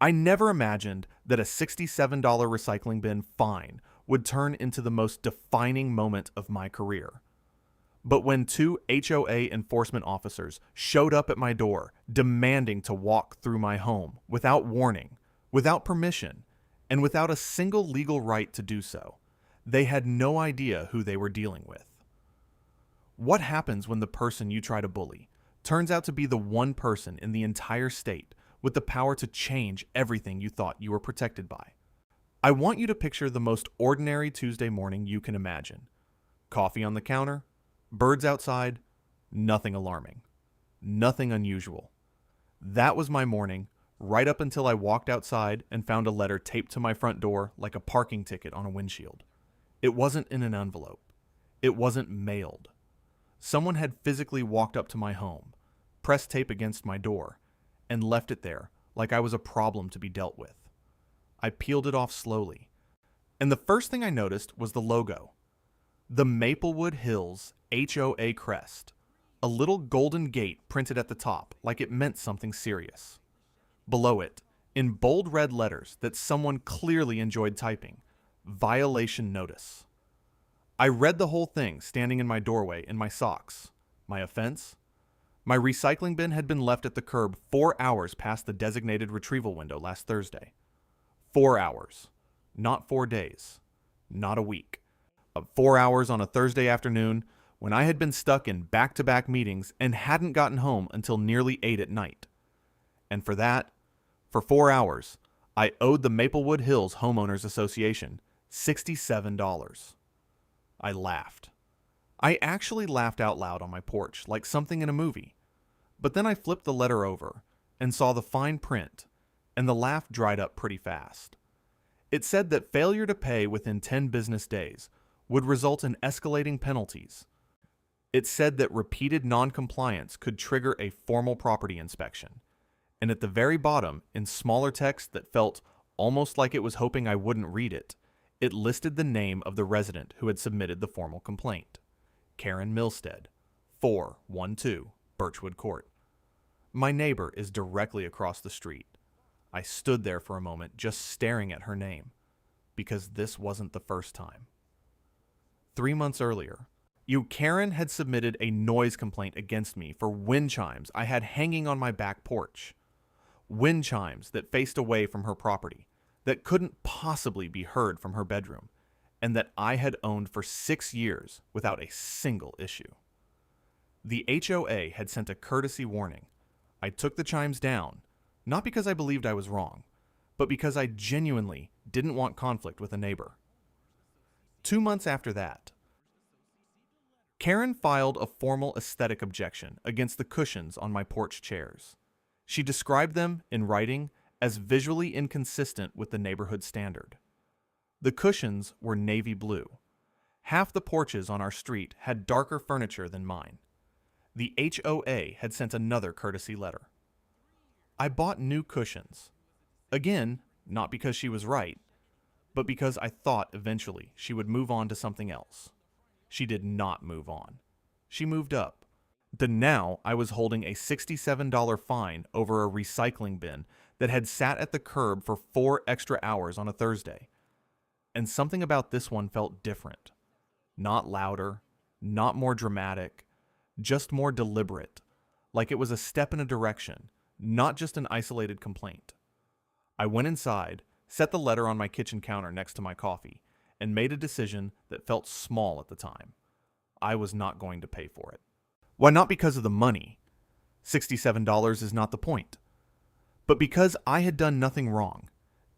I never imagined that a $67 recycling bin fine would turn into the most defining moment of my career. But when two HOA enforcement officers showed up at my door demanding to walk through my home without warning, without permission, and without a single legal right to do so, they had no idea who they were dealing with. What happens when the person you try to bully turns out to be the one person in the entire state with the power to change everything you thought you were protected by? I want you to picture the most ordinary Tuesday morning you can imagine. Coffee on the counter, birds outside, nothing alarming, nothing unusual. That was my morning, right up until I walked outside and found a letter taped to my front door like a parking ticket on a windshield. It wasn't in an envelope. It wasn't mailed. Someone had physically walked up to my home, pressed tape against my door, and left it there like I was a problem to be dealt with. I peeled it off slowly, and the first thing I noticed was the logo. The Maplewood Hills HOA crest, a little golden gate printed at the top like it meant something serious. Below it, in bold red letters that someone clearly enjoyed typing, violation notice. I read the whole thing standing in my doorway in my socks. My offense? My recycling bin had been left at the curb 4 hours past the designated retrieval window last Thursday. 4 hours. Not 4 days. Not a week. 4 hours on a Thursday afternoon when I had been stuck in back-to-back meetings and hadn't gotten home until nearly 8 at night. And for that, for 4 hours, I owed the Maplewood Hills Homeowners Association $67. I laughed. I actually laughed out loud on my porch like something in a movie. But then I flipped the letter over and saw the fine print, and the laugh dried up pretty fast. It said that failure to pay within 10 business days would result in escalating penalties. It said that repeated non-compliance could trigger a formal property inspection. And at the very bottom, in smaller text that felt almost like it was hoping I wouldn't read it, it listed the name of the resident who had submitted the formal complaint. Karen Milstead, 412 Birchwood Court. My neighbor is directly across the street. I stood there for a moment just staring at her name, because this wasn't the first time. 3 months earlier, Karen had submitted a noise complaint against me for wind chimes I had hanging on my back porch. Wind chimes that faced away from her property, that couldn't possibly be heard from her bedroom, and that I had owned for 6 years without a single issue. The HOA had sent a courtesy warning. I took the chimes down, not because I believed I was wrong, but because I genuinely didn't want conflict with a neighbor. 2 months after that, Karen filed a formal aesthetic objection against the cushions on my porch chairs. She described them, in writing, as visually inconsistent with the neighborhood standard. The cushions were navy blue. Half the porches on our street had darker furniture than mine. The HOA had sent another courtesy letter. I bought new cushions. Again, not because she was right, but because I thought eventually she would move on to something else. She did not move on. She moved up. Then now I was holding a $67 fine over a recycling bin that had sat at the curb for 4 extra hours on a Thursday. And something about this one felt different. Not louder, not more dramatic, just more deliberate, like it was a step in a direction, not just an isolated complaint. I went inside, set the letter on my kitchen counter next to my coffee, and made a decision that felt small at the time. I was not going to pay for it. Why, not because of the money. $67 is not the point. But because I had done nothing wrong,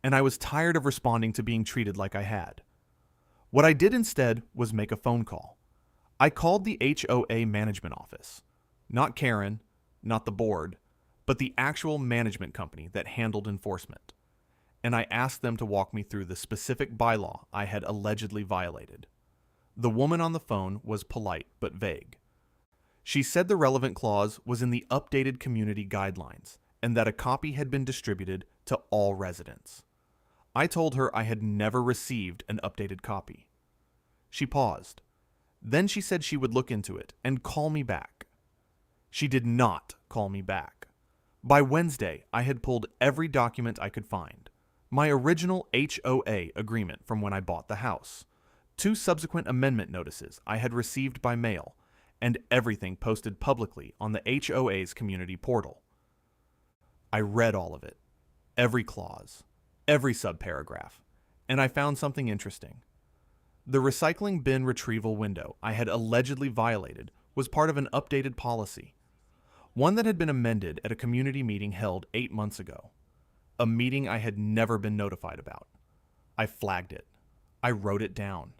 and I was tired of responding to being treated like I had. What I did instead was make a phone call. I called the HOA management office. Not Karen, not the board, but the actual management company that handled enforcement. And I asked them to walk me through the specific bylaw I had allegedly violated. The woman on the phone was polite but vague. She said the relevant clause was in the updated community guidelines and that a copy had been distributed to all residents. I told her I had never received an updated copy. She paused. Then she said she would look into it and call me back. She did not call me back. By Wednesday, I had pulled every document I could find. My original HOA agreement from when I bought the house, 2 subsequent amendment notices I had received by mail, and everything posted publicly on the HOA's community portal. I read all of it, every clause, every subparagraph, and I found something interesting. The recycling bin retrieval window I had allegedly violated was part of an updated policy, one that had been amended at a community meeting held 8 months ago, a meeting I had never been notified about. I flagged it. I wrote it down.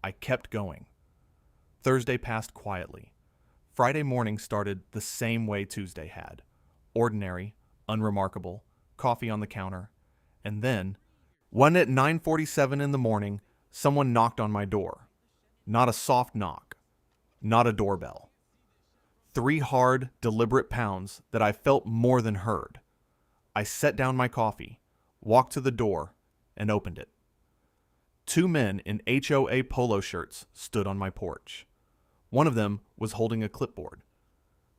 I kept going. Thursday passed quietly. Friday morning started the same way Tuesday had. Ordinary, unremarkable, coffee on the counter. And then, one at 9:47 in the morning, someone knocked on my door. Not a soft knock. Not a doorbell. 3 hard, deliberate pounds that I felt more than heard. I set down my coffee, walked to the door, and opened it. 2 men in HOA polo shirts stood on my porch. One of them was holding a clipboard.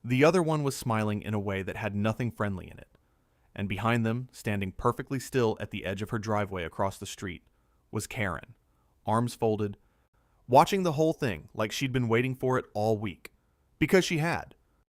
The other one was smiling in a way that had nothing friendly in it. And behind them, standing perfectly still at the edge of her driveway across the street, was Karen, arms folded, watching the whole thing like she'd been waiting for it all week. Because she had.